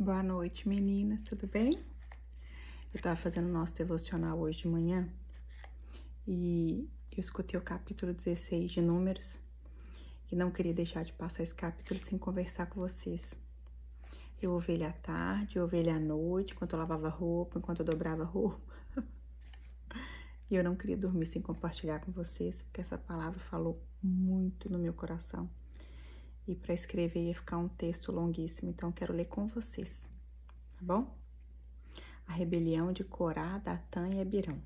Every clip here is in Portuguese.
Boa noite, meninas, tudo bem? Eu tava fazendo o nosso devocional hoje de manhã e eu escutei o capítulo 16 de Números e não queria deixar de passar esse capítulo sem conversar com vocês. Eu ouvi ele à tarde, eu ouvi ele à noite, enquanto eu lavava roupa, enquanto eu dobrava roupa. E eu não queria dormir sem compartilhar com vocês, porque essa palavra falou muito no meu coração. E para escrever ia ficar um texto longuíssimo, então eu quero ler com vocês, tá bom? A rebelião de Corá, Datã e Abirão.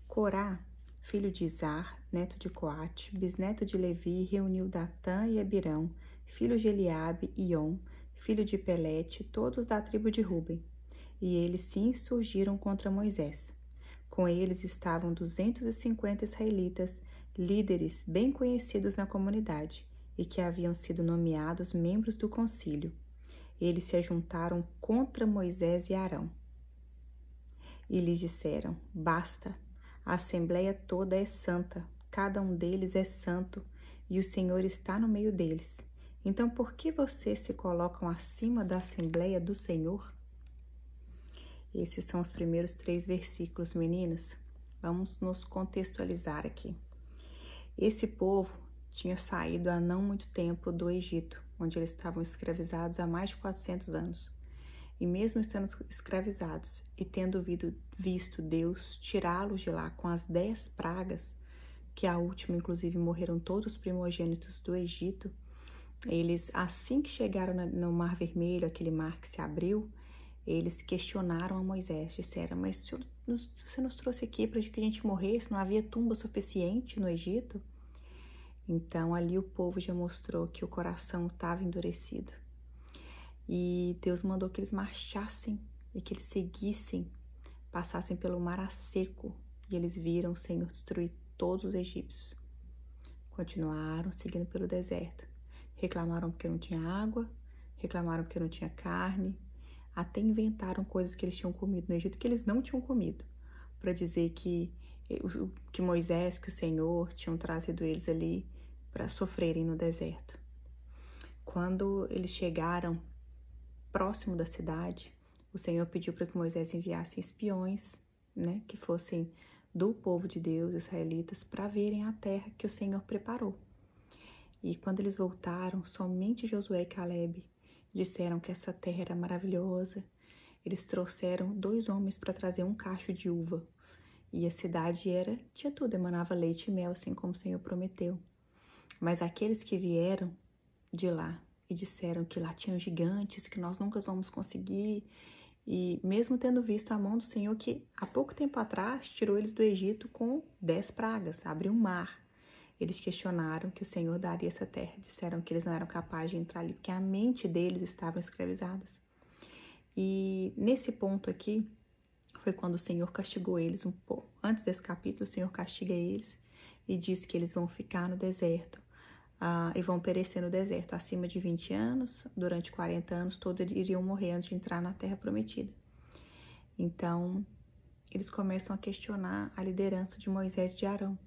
Corá, filho de Izar, neto de Coate, bisneto de Levi, reuniu Datã e Abirão, filho de Eliabe e On, filho de Pelete, todos da tribo de Ruben. E eles se insurgiram contra Moisés. Com eles estavam 250 israelitas, líderes bem conhecidos na comunidade, e que haviam sido nomeados membros do concílio. Eles se ajuntaram contra Moisés e Arão. E lhes disseram: basta, a assembleia toda é santa, cada um deles é santo, e o Senhor está no meio deles. Então, por que vocês se colocam acima da assembleia do Senhor? Esses são os primeiros 3 versículos, meninas. Vamos nos contextualizar aqui. Esse povo tinha saído há não muito tempo do Egito, onde eles estavam escravizados há mais de 400 anos. E mesmo estando escravizados e tendo visto Deus tirá-los de lá com as 10 pragas, que a última, inclusive, morreram todos os primogênitos do Egito, eles, assim que chegaram no Mar Vermelho, aquele mar que se abriu, eles questionaram a Moisés, disseram: mas você nos trouxe aqui para que a gente morresse, não havia tumba suficiente no Egito? Então, ali o povo já mostrou que o coração estava endurecido. E Deus mandou que eles marchassem e que eles seguissem, passassem pelo mar a seco. E eles viram o Senhor destruir todos os egípcios. Continuaram seguindo pelo deserto. Reclamaram porque não tinha água, reclamaram porque não tinha carne. Até inventaram coisas que eles tinham comido no Egito que eles não tinham comido, para dizer que Moisés, que o Senhor tinham trazido eles ali para sofrerem no deserto. Quando eles chegaram próximo da cidade, o Senhor pediu para que Moisés enviasse espiões, que fossem do povo de Deus, israelitas, para verem a terra que o Senhor preparou. E quando eles voltaram, somente Josué e Calebe disseram que essa terra era maravilhosa. Eles trouxeram 2 homens para trazer um cacho de uva. E a cidade tinha tudo, emanava leite e mel, assim como o Senhor prometeu. Mas aqueles que vieram de lá e disseram que lá tinham gigantes, que nós nunca vamos conseguir, e mesmo tendo visto a mão do Senhor que há pouco tempo atrás tirou eles do Egito com 10 pragas, abriu um mar, eles questionaram que o Senhor daria essa terra, disseram que eles não eram capazes de entrar ali, porque a mente deles estava escravizadas. E nesse ponto aqui, foi quando o Senhor castigou eles um pouco. Antes desse capítulo, o Senhor castiga eles e diz que eles vão ficar no deserto. E vão perecer no deserto, acima de 20 anos, durante 40 anos, todos iriam morrer antes de entrar na terra prometida. Então, eles começam a questionar a liderança de Moisés e de Arão.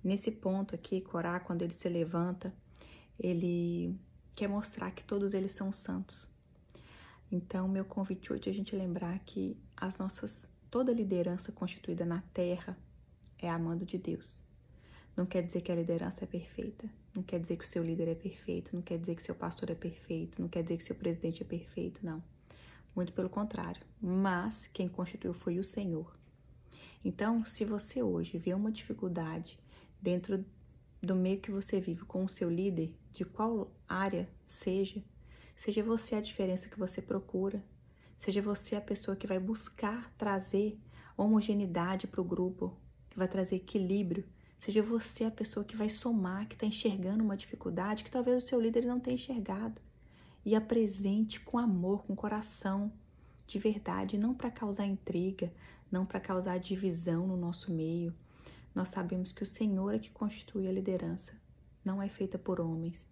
Nesse ponto aqui, Corá, quando ele se levanta, ele quer mostrar que todos eles são santos. Então, meu convite hoje é a gente lembrar que toda liderança constituída na terra é a mando de Deus. Não quer dizer que a liderança é perfeita, não quer dizer que o seu líder é perfeito, não quer dizer que seu pastor é perfeito, não quer dizer que seu presidente é perfeito, não. Muito pelo contrário, mas quem constituiu foi o Senhor. Então, se você hoje vê uma dificuldade dentro do meio que você vive com o seu líder, de qual área seja você a diferença que você procura, seja você a pessoa que vai buscar trazer homogeneidade para o grupo, que vai trazer equilíbrio, seja você a pessoa que vai somar, que está enxergando uma dificuldade que talvez o seu líder não tenha enxergado. E apresente com amor, com coração, de verdade, não para causar intriga, não para causar divisão no nosso meio. Nós sabemos que o Senhor é que constitui a liderança, não é feita por homens.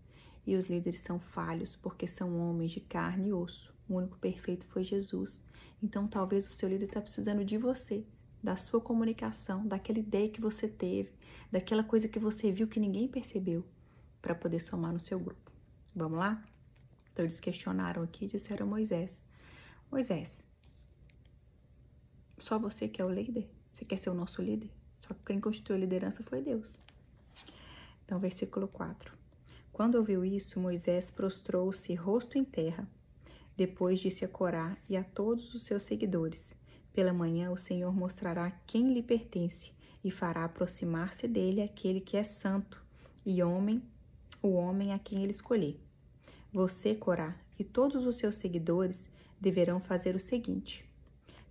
E os líderes são falhos porque são homens de carne e osso. O único perfeito foi Jesus. Então talvez o seu líder está precisando de você, da sua comunicação, daquela ideia que você teve, daquela coisa que você viu que ninguém percebeu, para poder somar no seu grupo. Vamos lá? Então eles questionaram aqui e disseram a Moisés: Moisés, só você que é o líder? Você quer ser o nosso líder? Só que quem constituiu a liderança foi Deus. Então, versículo 4. Quando ouviu isso, Moisés prostrou-se rosto em terra. Depois disse a Corá e a todos os seus seguidores: pela manhã o Senhor mostrará quem lhe pertence e fará aproximar-se dele aquele que é santo e o homem a quem ele escolher. Você, Corá, e todos os seus seguidores deverão fazer o seguinte: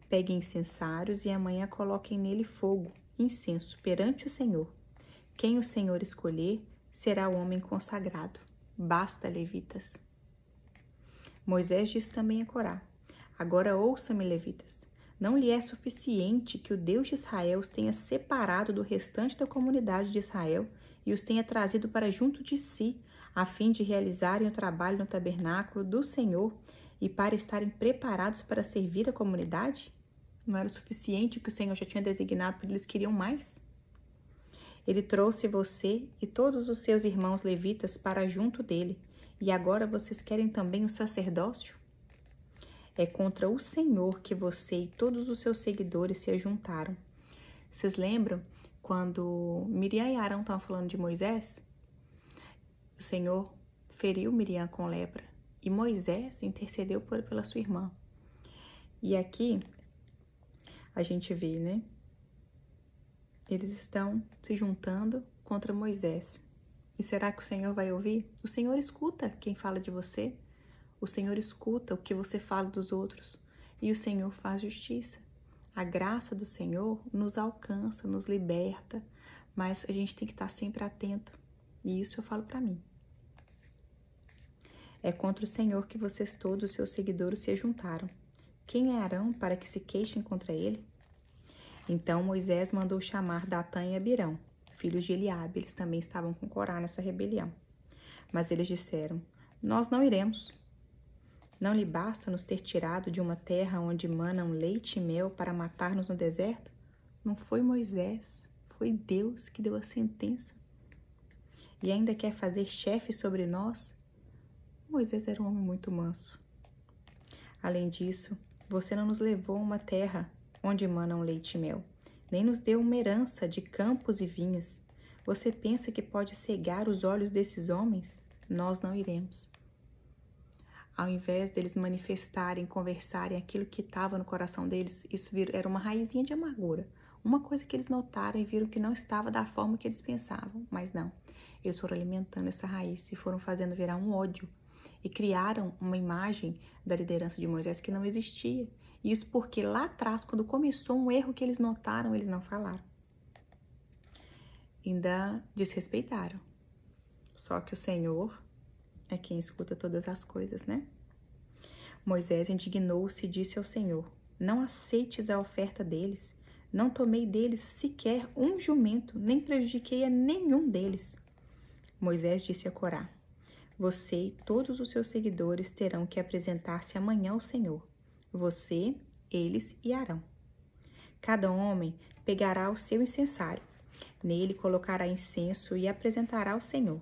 peguem incensários e amanhã coloquem nele fogo, incenso, perante o Senhor. Quem o Senhor escolher será o homem consagrado. Basta, levitas. Moisés disse também a Corá: agora ouça-me, levitas. Não lhe é suficiente que o Deus de Israel os tenha separado do restante da comunidade de Israel e os tenha trazido para junto de si, a fim de realizarem o trabalho no tabernáculo do Senhor e para estarem preparados para servir a comunidade? Não era o suficiente o que o Senhor já tinha designado, porque eles queriam mais? Ele trouxe você e todos os seus irmãos levitas para junto dele, e agora vocês querem também o sacerdócio? É contra o Senhor que você e todos os seus seguidores se ajuntaram. Vocês lembram quando Miriam e Arão estavam falando de Moisés? O Senhor feriu Miriam com lepra e Moisés intercedeu pela sua irmã. E aqui a gente vê, né? Eles estão se juntando contra Moisés. E será que o Senhor vai ouvir? O Senhor escuta quem fala de você. O Senhor escuta o que você fala dos outros. E o Senhor faz justiça. A graça do Senhor nos alcança, nos liberta. Mas a gente tem que estar sempre atento. E isso eu falo para mim. É contra o Senhor que vocês todos, os seus seguidores, se juntaram. Quem é Arão para que se queixem contra ele? Então Moisés mandou chamar Datã e Abirão, filhos de Eliabe. Eles também estavam com Corá nessa rebelião. Mas eles disseram: nós não iremos. Não lhe basta nos ter tirado de uma terra onde manam leite e mel para matar-nos no deserto? Não foi Moisés, foi Deus que deu a sentença. E ainda quer fazer chefe sobre nós? Moisés era um homem muito manso. Além disso, você não nos levou a uma terra onde manam leite e mel, nem nos deu uma herança de campos e vinhas. Você pensa que pode cegar os olhos desses homens? Nós não iremos. Ao invés deles manifestarem, conversarem aquilo que estava no coração deles, isso era uma raizinha de amargura. Uma coisa que eles notaram e viram que não estava da forma que eles pensavam, mas não. Eles foram alimentando essa raiz e foram fazendo virar um ódio. E criaram uma imagem da liderança de Moisés que não existia. Isso porque lá atrás, quando começou um erro que eles notaram, eles não falaram. Ainda desrespeitaram. Só que o Senhor é quem escuta todas as coisas, né? Moisés indignou-se e disse ao Senhor: não aceites a oferta deles. Não tomei deles sequer um jumento, nem prejudiquei a nenhum deles. Moisés disse a Corá: você e todos os seus seguidores terão que apresentar-se amanhã ao Senhor. Você, eles e Arão. Cada homem pegará o seu incensário. Nele colocará incenso e apresentará ao Senhor.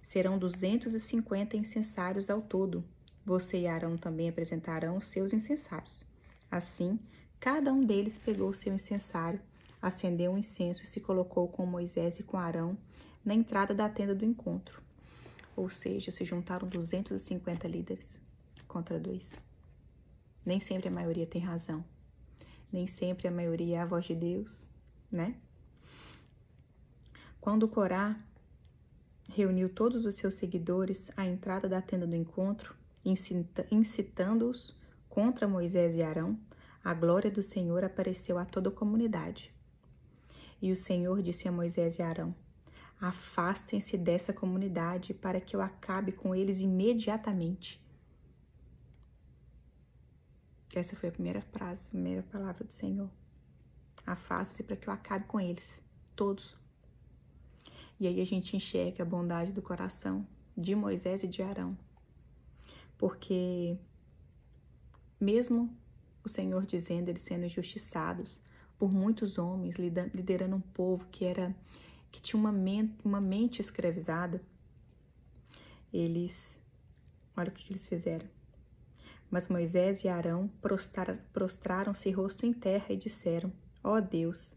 Serão 250 incensários ao todo. Você e Arão também apresentarão os seus incensários. Assim, cada um deles pegou o seu incensário, acendeu um incenso e se colocou com Moisés e com Arão na entrada da tenda do encontro. Ou seja, se juntaram 250 líderes contra 2. Nem sempre a maioria tem razão. Nem sempre a maioria é a voz de Deus, né? Quando Corá reuniu todos os seus seguidores à entrada da tenda do encontro, incitando-os contra Moisés e Arão, a glória do Senhor apareceu a toda a comunidade. E o Senhor disse a Moisés e Arão: afastem-se dessa comunidade para que eu acabe com eles imediatamente. Essa foi a primeira frase, a primeira palavra do Senhor. Afaste-se para que eu acabe com eles, todos. E aí a gente enxerga a bondade do coração de Moisés e de Arão. Porque mesmo o Senhor dizendo, eles sendo injustiçados por muitos homens, liderando um povo que tinha uma mente escravizada, eles Olha o que eles fizeram. Mas Moisés e Arão prostraram-se rosto em terra e disseram: Ó Deus,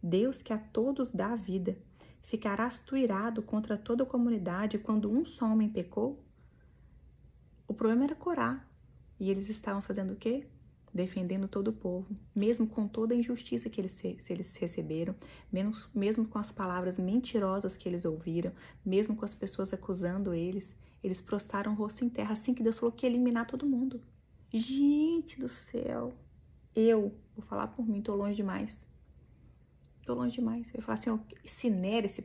Deus que a todos dá a vida, ficarás tu irado contra toda a comunidade quando um só homem pecou? O problema era Corá. E eles estavam fazendo o quê? Defendendo todo o povo, mesmo com toda a injustiça que eles receberam, mesmo com as palavras mentirosas que eles ouviram, mesmo com as pessoas acusando eles prostraram o rosto em terra assim que Deus falou que ia eliminar todo mundo. Gente do céu, eu vou falar por mim, tô longe demais. Tô longe demais. Eu ia falar assim, ó, incinera esse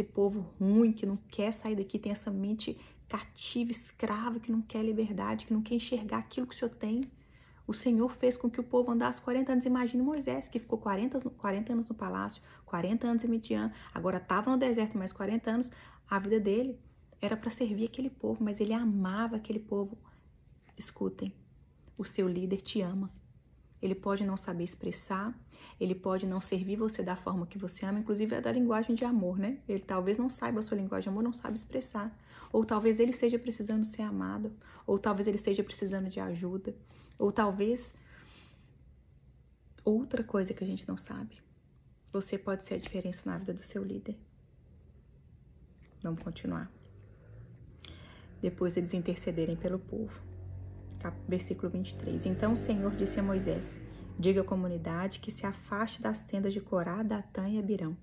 povo ruim que não quer sair daqui, tem essa mente cativa, escrava, que não quer liberdade, que não quer enxergar aquilo que o Senhor tem. O Senhor fez com que o povo andasse 40 anos. Imagina Moisés, que ficou 40 anos no palácio, 40 anos em Midian, agora estava no deserto mais 40 anos. A vida dele era para servir aquele povo, mas ele amava aquele povo. Escutem, o seu líder te ama. Ele pode não saber expressar, ele pode não servir você da forma que você ama, inclusive é da linguagem de amor, né? Ele talvez não saiba a sua linguagem de amor, não sabe expressar. Ou talvez ele esteja precisando ser amado, ou talvez ele esteja precisando de ajuda, ou talvez outra coisa que a gente não sabe. Você pode ser a diferença na vida do seu líder. Vamos continuar. Depois eles intercederem pelo povo. Versículo 23. Então o Senhor disse a Moisés: diga à comunidade que se afaste das tendas de Corá, Datã e Abirão.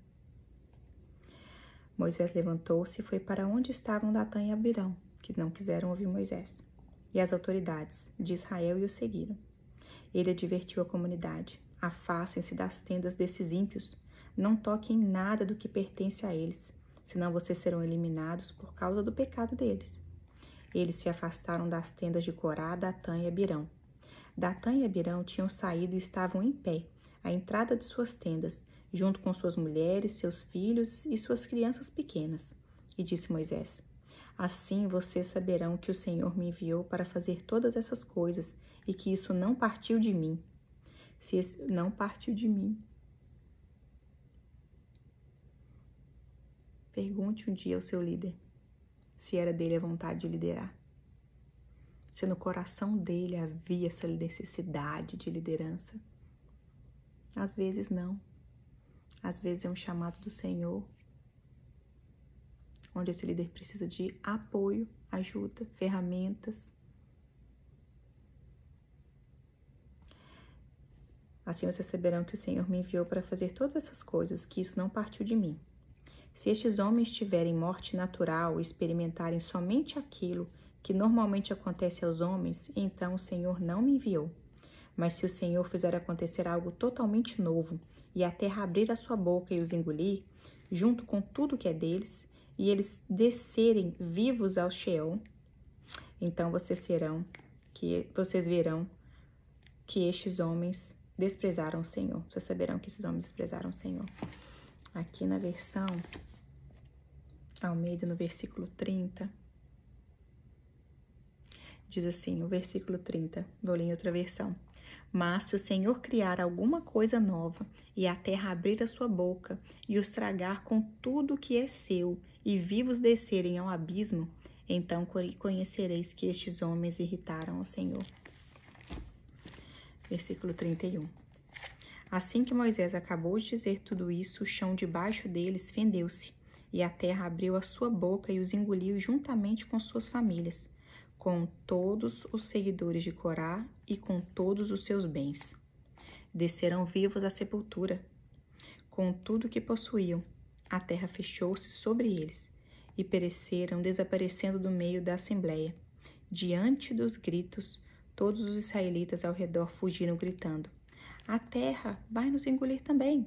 Moisés levantou-se e foi para onde estavam Datã e Abirão, que não quiseram ouvir Moisés. E as autoridades de Israel o seguiram. Ele advertiu a comunidade: afastem-se das tendas desses ímpios, não toquem nada do que pertence a eles, senão vocês serão eliminados por causa do pecado deles. Eles se afastaram das tendas de Corá, Datã e Abirão. Datã e Abirão tinham saído e estavam em pé, à entrada de suas tendas, junto com suas mulheres, seus filhos e suas crianças pequenas. E disse Moisés: assim vocês saberão que o Senhor me enviou para fazer todas essas coisas e que isso não partiu de mim. Se não partiu de mim. Pergunte um dia ao seu líder se era dele a vontade de liderar. Se no coração dele havia essa necessidade de liderança. Às vezes não. Às vezes é um chamado do Senhor, onde esse líder precisa de apoio, ajuda, ferramentas. Assim vocês saberão que o Senhor me enviou para fazer todas essas coisas, que isso não partiu de mim. Se estes homens tiverem morte natural e experimentarem somente aquilo que normalmente acontece aos homens, então o Senhor não me enviou. Mas se o Senhor fizer acontecer algo totalmente novo, e a terra abrir a sua boca e os engolir, junto com tudo que é deles, e eles descerem vivos ao Sheol, então vocês verão que estes homens desprezaram o Senhor. Vocês saberão que esses homens desprezaram o Senhor. Aqui na versão Almeida, no versículo 30, diz assim, o versículo 30, vou ler em outra versão. Mas se o Senhor criar alguma coisa nova, e a terra abrir a sua boca, e os tragar com tudo que é seu, e vivos descerem ao abismo, então conhecereis que estes homens irritaram ao Senhor. Versículo 31. Assim que Moisés acabou de dizer tudo isso, o chão debaixo deles fendeu-se, e a terra abriu a sua boca e os engoliu juntamente com suas famílias, com todos os seguidores de Corá e com todos os seus bens. Desceram vivos à sepultura, com tudo que possuíam. A terra fechou-se sobre eles, e pereceram, desaparecendo do meio da assembleia. Diante dos gritos, todos os israelitas ao redor fugiram gritando: a terra vai nos engolir também.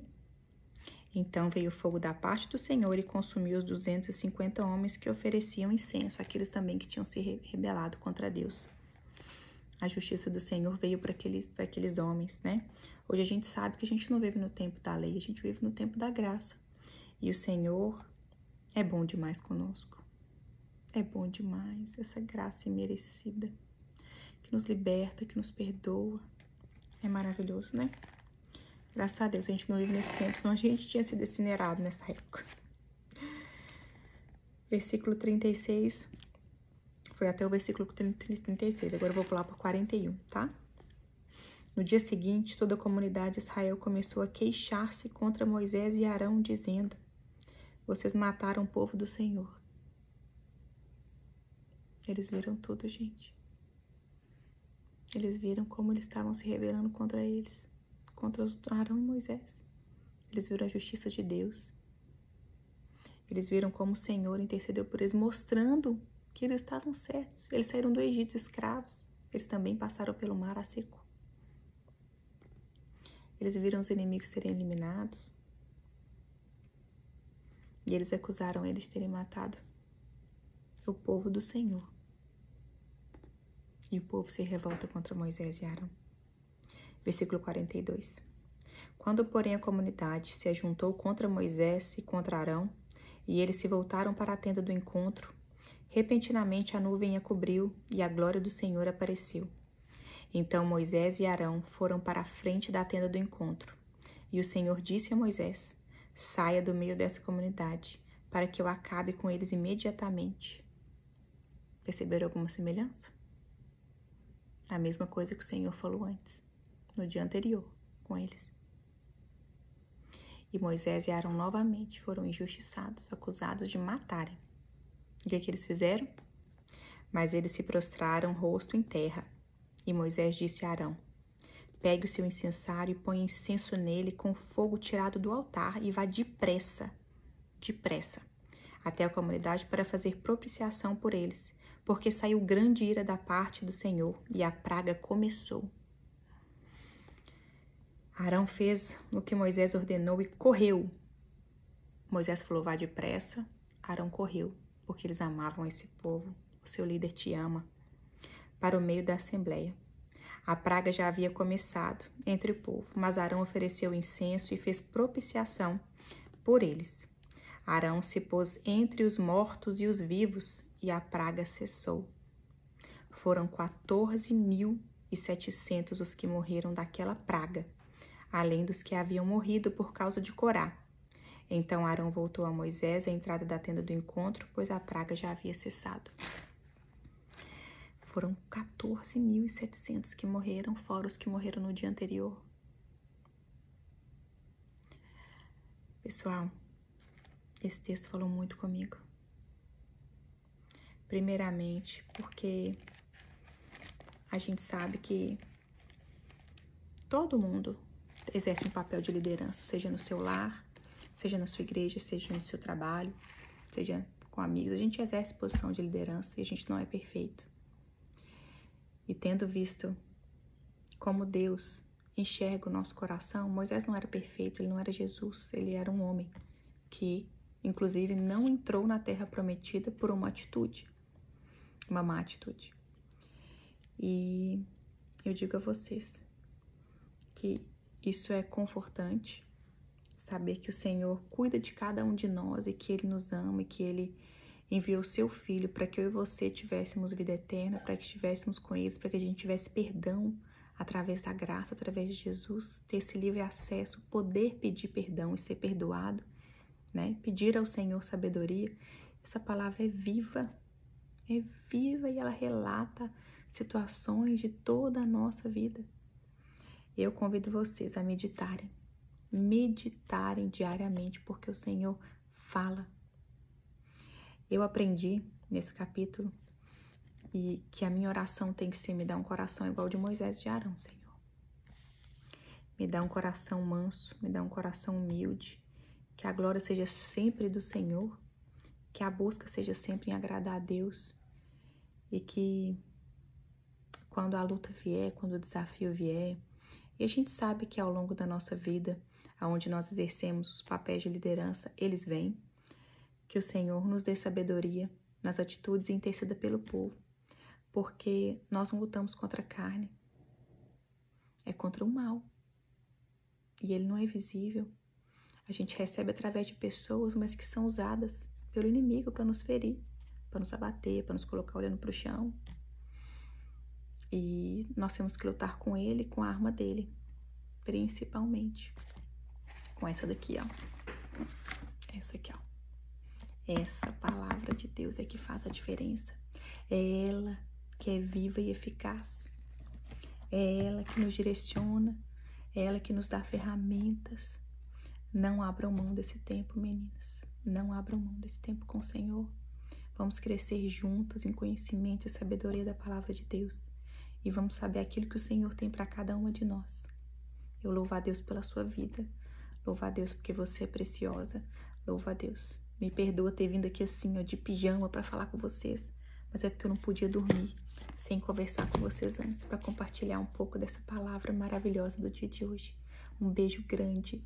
Então veio o fogo da parte do Senhor e consumiu os 250 homens que ofereciam incenso, aqueles também que tinham se rebelado contra Deus. A justiça do Senhor veio para aqueles homens, né? Hoje a gente sabe que a gente não vive no tempo da lei, a gente vive no tempo da graça. E o Senhor é bom demais conosco. É bom demais, essa graça imerecida, que nos liberta, que nos perdoa. É maravilhoso, né? Graças a Deus a gente não vive nesse tempo, senão a gente tinha sido incinerado nessa época. Versículo 36. Foi até o versículo 36, agora eu vou pular para 41, tá? No dia seguinte, toda a comunidade de Israel começou a queixar-se contra Moisés e Arão, dizendo: vocês mataram o povo do Senhor. Eles viram tudo, gente. Eles viram como eles estavam se rebelando contra eles, contra Arão e Moisés. Eles viram a justiça de Deus. Eles viram como o Senhor intercedeu por eles, mostrando que eles estavam certos. Eles saíram do Egito escravos. Eles também passaram pelo mar a seco. Eles viram os inimigos serem eliminados. E eles acusaram eles de terem matado o povo do Senhor. E o povo se revolta contra Moisés e Arão. Versículo 42. Quando, porém, a comunidade se ajuntou contra Moisés e contra Arão, e eles se voltaram para a tenda do encontro, repentinamente a nuvem a cobriu e a glória do Senhor apareceu. Então Moisés e Arão foram para a frente da tenda do encontro. E o Senhor disse a Moisés: saia do meio dessa comunidade, para que eu acabe com eles imediatamente. Perceberam alguma semelhança? A mesma coisa que o Senhor falou antes, no dia anterior, com eles. E Moisés e Arão novamente foram injustiçados, acusados de matarem. O que eles fizeram? Mas eles se prostraram rosto em terra. E Moisés disse a Arão: pegue o seu incensário e põe incenso nele com fogo tirado do altar e vá depressa, até a comunidade para fazer propiciação por eles, porque saiu grande ira da parte do Senhor e a praga começou. Arão fez o que Moisés ordenou e correu. Moisés falou: vá depressa. Arão correu, porque eles amavam esse povo. O seu líder te ama. Para o meio da assembleia. A praga já havia começado entre o povo, mas Arão ofereceu incenso e fez propiciação por eles. Arão se pôs entre os mortos e os vivos, e a praga cessou. Foram 14.700 os que morreram daquela praga, além dos que haviam morrido por causa de Corá. Então Arão voltou a Moisés à entrada da tenda do encontro, pois a praga já havia cessado. Foram 14.700 que morreram, fora os que morreram no dia anterior. Pessoal, esse texto falou muito comigo. Primeiramente, porque a gente sabe que todo mundo exerce um papel de liderança, seja no seu lar, seja na sua igreja, seja no seu trabalho, seja com amigos. A gente exerce posição de liderança e a gente não é perfeito. E tendo visto como Deus enxerga o nosso coração, Moisés não era perfeito, ele não era Jesus, ele era um homem que, inclusive, não entrou na terra prometida por uma atitude, uma má atitude. E eu digo a vocês que isso é confortante, saber que o Senhor cuida de cada um de nós e que Ele nos ama e que Ele enviou o seu Filho para que eu e você tivéssemos vida eterna, para que estivéssemos com eles, para que a gente tivesse perdão através da graça, através de Jesus, ter esse livre acesso, poder pedir perdão e ser perdoado, né? Pedir ao Senhor sabedoria. Essa palavra é viva e ela relata situações de toda a nossa vida. Eu convido vocês a meditarem diariamente, porque o Senhor fala. Eu aprendi nesse capítulo e que a minha oração tem que ser: me dá um coração igual de Moisés e de Arão, Senhor. Me dá um coração manso, me dá um coração humilde, que a glória seja sempre do Senhor, que a busca seja sempre em agradar a Deus e que quando a luta vier, quando o desafio vier, e a gente sabe que ao longo da nossa vida, aonde nós exercemos os papéis de liderança, eles vêm, que o Senhor nos dê sabedoria nas atitudes e interceda pelo povo, porque nós não lutamos contra a carne, é contra o mal, e ele não é visível. A gente recebe através de pessoas, mas que são usadas pelo inimigo para nos ferir, para nos abater, para nos colocar olhando para o chão. E nós temos que lutar com ele, com a arma dele, principalmente com essa daqui, ó. Essa aqui, ó. Essa palavra de Deus é que faz a diferença. É ela que é viva e eficaz. É ela que nos direciona. É ela que nos dá ferramentas. Não abram mão desse tempo, meninas. Não abram mão desse tempo com o Senhor. Vamos crescer juntas em conhecimento e sabedoria da palavra de Deus. E vamos saber aquilo que o Senhor tem para cada uma de nós. Eu louvo a Deus pela sua vida. Louvo a Deus porque você é preciosa. Louvo a Deus. Me perdoa ter vindo aqui assim, ó, de pijama para falar com vocês. Mas é porque eu não podia dormir sem conversar com vocês antes, para compartilhar um pouco dessa palavra maravilhosa do dia de hoje. Um beijo grande.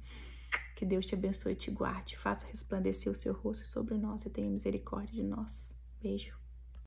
Que Deus te abençoe e te guarde. Faça resplandecer o seu rosto sobre nós e tenha misericórdia de nós. Beijo.